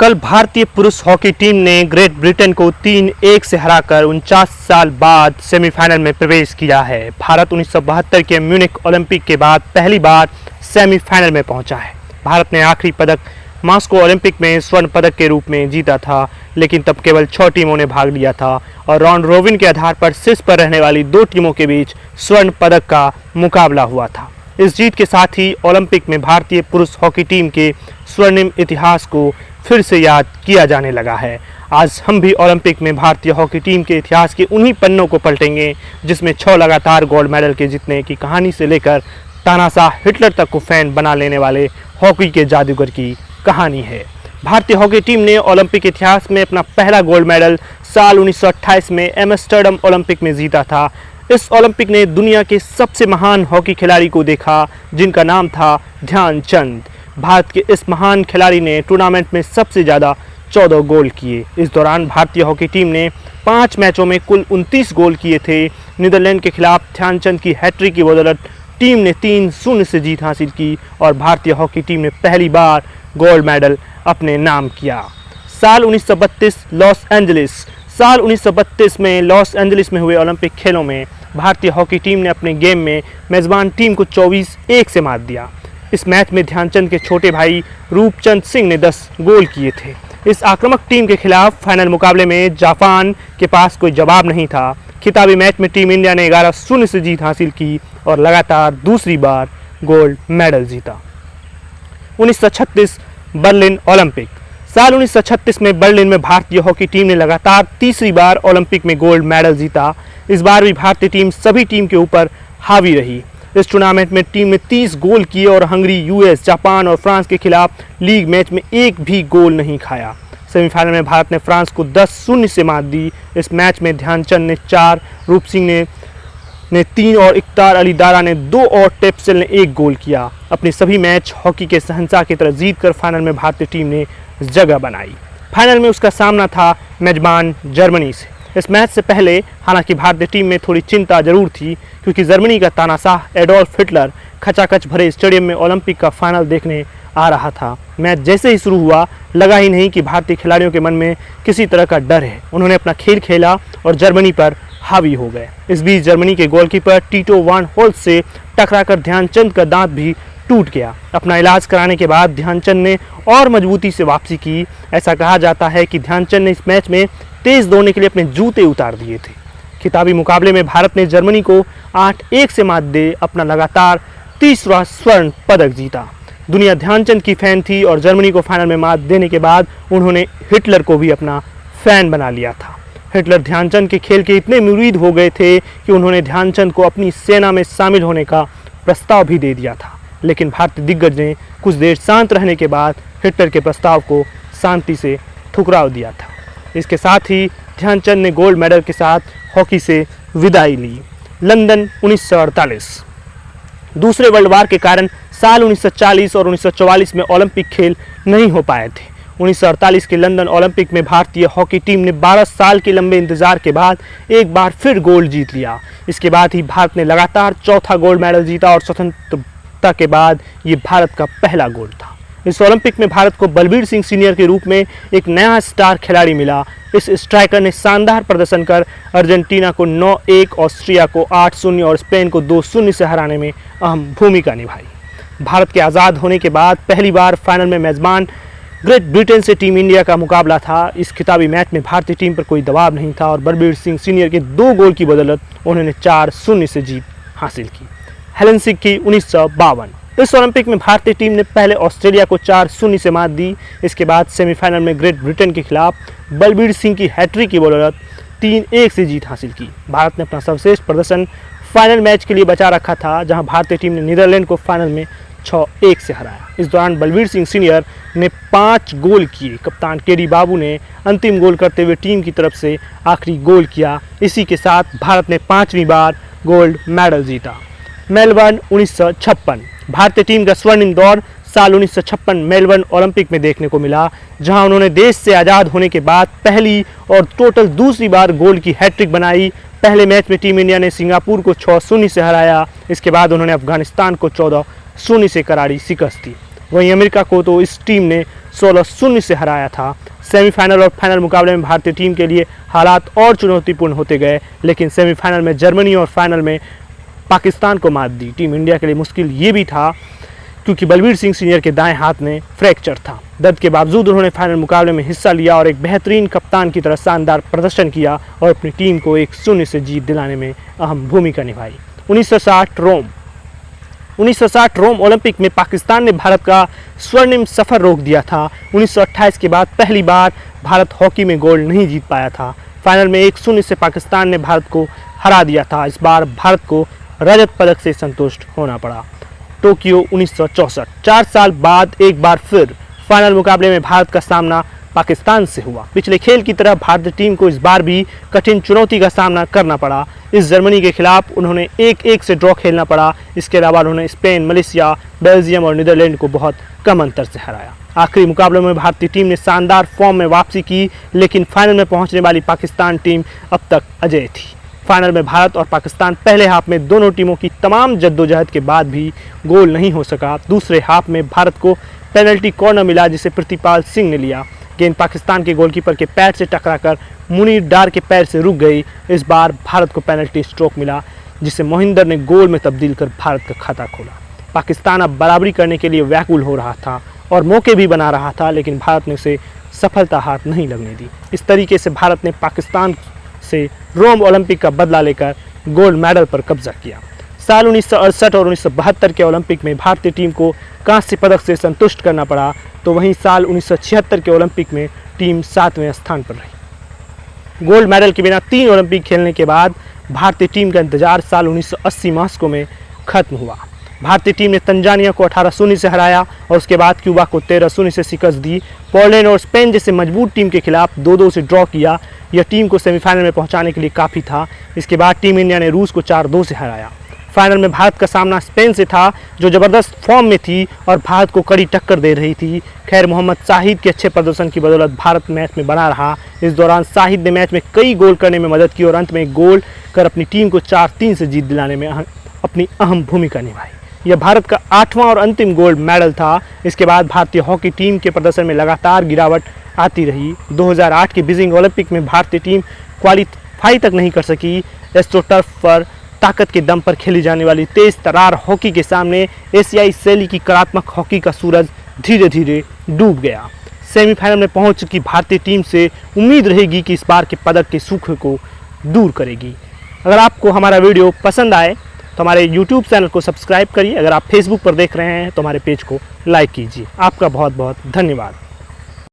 कल भारतीय पुरुष हॉकी टीम ने ग्रेट ब्रिटेन को 3-1 से हराकर 49 साल बाद सेमीफाइनल में प्रवेश किया है। भारत 1972 के म्यूनिख ओलंपिक के बाद पहली बार सेमीफाइनल में पहुंचा है। भारत ने आखिरी पदक मॉस्को ओलंपिक में स्वर्ण पदक के रूप में जीता था, लेकिन तब केवल 6 टीमों ने भाग लिया था और राउंड रोबिन के आधार पर शीर्ष पर रहने वाली 2 टीमों के बीच स्वर्ण पदक का मुकाबला हुआ था। इस जीत के साथ ही ओलंपिक में भारतीय पुरुष हॉकी टीम के स्वर्णिम इतिहास को फिर से याद किया जाने लगा है। आज हम भी ओलंपिक में भारतीय हॉकी टीम के इतिहास के उन्हीं पन्नों को पलटेंगे जिसमें 6 लगातार गोल्ड मेडल के जीतने की कहानी से लेकर तानाशाह हिटलर तक को फैन बना लेने वाले हॉकी के जादूगर की कहानी है। भारतीय हॉकी टीम ने ओलंपिक इतिहास में अपना पहला गोल्ड मेडल साल 1928 में एम्स्टर्डम ओलंपिक में जीता था। इस ओलंपिक ने दुनिया के सबसे महान हॉकी खिलाड़ी को देखा जिनका नाम था ध्यानचंद। भारत के इस महान खिलाड़ी ने टूर्नामेंट में सबसे ज़्यादा 14 गोल किए। इस दौरान भारतीय हॉकी टीम ने 5 मैचों में कुल 29 गोल किए थे। नीदरलैंड के खिलाफ ध्यानचंद की हैट्रिक की बदौलत टीम ने 3-0 से जीत हासिल की और भारतीय हॉकी टीम ने पहली बार गोल्ड मेडल अपने नाम किया। साल 1932 में लॉस एंजलिस में हुए ओलंपिक खेलों में भारतीय हॉकी टीम ने अपने गेम में मेज़बान टीम को 24-1 से मात दिया। इस मैच में ध्यानचंद के छोटे भाई रूपचंद सिंह ने 10 गोल किए थे। इस आक्रामक टीम के खिलाफ फाइनल मुकाबले में जापान के पास कोई जवाब नहीं था। खिताबी मैच में टीम इंडिया ने 11-0 से जीत हासिल की और लगातार दूसरी बार गोल्ड मेडल जीता। 1936 बर्लिन ओलंपिक। साल 1936 में बर्लिन में भारतीय हॉकी टीम ने लगातार तीसरी बार ओलंपिक में गोल्ड मेडल जीता। इस बार भी भारतीय टीम सभी टीम के ऊपर हावी रही। इस टूर्नामेंट में टीम ने 30 गोल किए और हंगरी, यूएस, जापान और फ्रांस के खिलाफ लीग मैच में एक भी गोल नहीं खाया। सेमीफाइनल में भारत ने फ्रांस को 10-0 से मात दी। इस मैच में ध्यानचंद ने 4, रूप सिंह ने 3 और इकतार अली दारा ने 2 और टेप्सेल ने 1 गोल किया। अपने सभी मैच हॉकी के शहंशाह की तरह जीतकर फाइनल में भारतीय टीम ने जगह बनाई। फाइनल में उसका सामना था मेजबान जर्मनी से। इस मैच से पहले हालांकि भारतीय टीम में थोड़ी चिंता जरूर थी, क्योंकि जर्मनी का तानाशाह एडोल्फ हिटलर खचाखच भरे स्टेडियम में ओलंपिक का फाइनल देखने आ रहा था। मैच जैसे ही शुरू हुआ लगा ही नहीं कि भारतीय खिलाड़ियों के मन में किसी तरह का डर है। उन्होंने अपना खेल खेला और जर्मनी पर हावी हो गए। इस बीच जर्मनी के गोलकीपर टीटो वान होल्ट से टकराकर ध्यानचंद का दांत भी टूट गया। अपना इलाज कराने के बाद ध्यानचंद ने और मजबूती से वापसी की। ऐसा कहा जाता है कि ध्यानचंद ने इस मैच में तेज दौड़ने के लिए अपने जूते उतार दिए थे। खिताबी मुकाबले में भारत ने जर्मनी को 8-1 से मात दे अपना लगातार तीसरा स्वर्ण पदक जीता। दुनिया ध्यानचंद की फैन थी और जर्मनी को फाइनल में मात देने के बाद उन्होंने हिटलर को भी अपना फैन बना लिया था। हिटलर ध्यानचंद के खेल के इतने मुरीद हो गए थे कि उन्होंने ध्यानचंद को अपनी सेना में शामिल होने का प्रस्ताव भी दे दिया था, लेकिन भारतीय दिग्गज ने कुछ देर शांत रहने के बाद हिटलर के प्रस्ताव को शांति से ठुकरा दिया था। इसके साथ ही ध्यानचंद ने गोल्ड मेडल के साथ हॉकी से विदाई ली। लंदन 1948। दूसरे वर्ल्ड वार के कारण साल 1940 और 1944 में ओलंपिक खेल नहीं हो पाए थे। 1948 के लंदन ओलंपिक में भारतीय हॉकी टीम ने 12 साल के लंबे इंतजार के बाद एक बार फिर गोल्ड जीत लिया। इसके बाद ही भारत ने लगातार चौथा गोल्ड मेडल जीता और स्वतंत्रता के बाद ये भारत का पहला गोल्ड था। इस ओलंपिक में भारत को बलबीर सिंह सीनियर के रूप में एक नया स्टार खिलाड़ी मिला। इस स्ट्राइकर ने शानदार प्रदर्शन कर अर्जेंटीना को 9-1, ऑस्ट्रिया को 8-0 और स्पेन को 2-0 से हराने में अहम भूमिका निभाई। भारत के आज़ाद होने के बाद पहली बार फाइनल में मेज़बान ग्रेट ब्रिटेन से टीम इंडिया का मुकाबला था। इस खिताबी मैच में भारतीय टीम पर कोई दबाव नहीं था और बलबीर सिंह सीनियर के 2 गोल की बदौलत उन्होंने 4-0 से जीत हासिल की। हेलसिंकी 1952। इस ओलंपिक में भारतीय टीम ने पहले ऑस्ट्रेलिया को 4-0 से मात दी। इसके बाद सेमीफाइनल में ग्रेट ब्रिटेन के खिलाफ बलबीर सिंह की हैट्रिक की बदौलत 3-1 से जीत हासिल की। भारत ने अपना सर्वश्रेष्ठ प्रदर्शन फाइनल मैच के लिए बचा रखा था, जहां भारतीय टीम ने नीदरलैंड को फाइनल में 6-1 से हराया। इस दौरान बलबीर सिंह सीनियर ने 5 गोल किए। कप्तान केडी बाबू ने अंतिम गोल करते हुए टीम की तरफ से आखिरी गोल किया। इसी के साथ भारत ने 5वीं बार गोल्ड मेडल जीता। मेलबर्न 1956। भारतीय टीम का स्वर्णिम दौर साल 1956 मेलबर्न ओलंपिक में देखने को मिला, जहां उन्होंने देश से आज़ाद होने के बाद पहली और टोटल दूसरी बार गोल की हैट्रिक बनाई। पहले मैच में टीम इंडिया ने सिंगापुर को 6-0 से हराया। इसके बाद उन्होंने अफगानिस्तान को 14-0 से करारी शिकस्त दी। वहीं अमेरिका को तो इस टीम ने 16-0 से हराया था। सेमीफाइनल और फाइनल मुकाबले में भारतीय टीम के लिए हालात और चुनौतीपूर्ण होते गए, लेकिन सेमीफाइनल में जर्मनी और फाइनल में पाकिस्तान को मात दी। टीम इंडिया के लिए मुश्किल ये भी था क्योंकि बलबीर सिंह सीनियर के दाएं हाथ में फ्रैक्चर था। दर्द के बावजूद उन्होंने फाइनल मुकाबले में हिस्सा लिया और एक बेहतरीन कप्तान की तरह शानदार प्रदर्शन किया और अपनी टीम को 1-0 से जीत दिलाने में अहम भूमिका निभाई। 1960 रोम ओलंपिक में पाकिस्तान ने भारत का स्वर्णिम सफर रोक दिया था। 1928 के बाद पहली बार भारत हॉकी में गोल्ड नहीं जीत पाया था। फाइनल में 1-0 से पाकिस्तान ने भारत को हरा दिया था। इस बार भारत को रजत पदक से संतुष्ट होना पड़ा। टोक्यो 1964, 4 साल बाद एक बार फिर फाइनल मुकाबले में भारत का सामना पाकिस्तान से हुआ। पिछले खेल की तरह भारतीय टीम को इस बार भी कठिन चुनौती का सामना करना पड़ा। इस जर्मनी के खिलाफ उन्होंने 1-1 से ड्रॉ खेलना पड़ा। इसके अलावा उन्होंने स्पेन, मलेशिया, बेल्जियम और नीदरलैंड को बहुत कम अंतर से हराया। आखिरी मुकाबले में भारतीय टीम ने शानदार फॉर्म में वापसी की, लेकिन फाइनल में पहुंचने वाली पाकिस्तान टीम अब तक अजेय थी। फाइनल में भारत और पाकिस्तान पहले हाफ में दोनों टीमों की तमाम जद्दोजहद के बाद भी गोल नहीं हो सका। दूसरे हाफ में भारत को पेनल्टी कॉर्नर मिला, जिसे प्रतिपाल सिंह ने लिया। गेंद पाकिस्तान के गोलकीपर के पैर से टकराकर मुनीर डार के पैर से रुक गई। इस बार भारत को पेनल्टी स्ट्रोक मिला, जिसे मोहिंदर ने गोल में तब्दील कर भारत का खाता खोला। पाकिस्तान अब बराबरी करने के लिए व्याकुल हो रहा था और मौके भी बना रहा था, लेकिन भारत ने उसे सफलता हाथ नहीं लगने दी। इस तरीके से भारत ने पाकिस्तान से रोम ओलंपिक का बदला लेकर गोल्ड मेडल पर कब्जा किया। साल 1968 और 1972 के ओलंपिक में भारतीय टीम को कांस्य पदक से संतुष्ट करना पड़ा, तो वहीं साल 1976 के ओलंपिक में टीम 7वें स्थान पर रही। गोल्ड मेडल के बिना 3 ओलंपिक खेलने के बाद भारतीय टीम का इंतजार साल 1980 मास्को में खत्म हुआ। भारतीय टीम ने तंजानिया को 18-0 से हराया और उसके बाद क्यूबा को 13-0 से शिकस्त दी। पोलैंड और स्पेन जैसे मजबूत टीम के खिलाफ 2-2 से ड्रॉ किया। यह टीम को सेमीफाइनल में पहुंचाने के लिए काफ़ी था। इसके बाद टीम इंडिया ने रूस को 4-2 से हराया। फाइनल में भारत का सामना स्पेन से था, जो ज़बरदस्त फॉर्म में थी और भारत को कड़ी टक्कर दे रही थी। खैर, मोहम्मद शाहिद के अच्छे प्रदर्शन की बदौलत भारत मैच में बना रहा। इस दौरान शाहिद ने मैच में कई गोल करने में मदद की और अंत में एक गोल कर अपनी टीम को 4-3 से जीत दिलाने में अपनी अहम भूमिका निभाई। यह भारत का 8वां और अंतिम गोल्ड मेडल था। इसके बाद भारतीय हॉकी टीम के प्रदर्शन में लगातार गिरावट आती रही। 2008 के बीजिंग ओलंपिक में भारतीय टीम क्वालिफाई तक नहीं कर सकी। एस्ट्रोटर्फ पर ताकत के दम पर खेली जाने वाली तेज तरार हॉकी के सामने एशियाई शैली की कलात्मक हॉकी का सूरज धीरे धीरे डूब गया। सेमीफाइनल में पहुंच चुकी भारतीय टीम से उम्मीद रहेगी कि इस बार के पदक के सूखे को दूर करेगी। अगर आपको हमारा वीडियो पसंद आए तो हमारे YouTube चैनल को सब्सक्राइब करिए। अगर आप Facebook पर देख रहे हैं तो हमारे पेज को लाइक कीजिए। आपका बहुत बहुत धन्यवाद।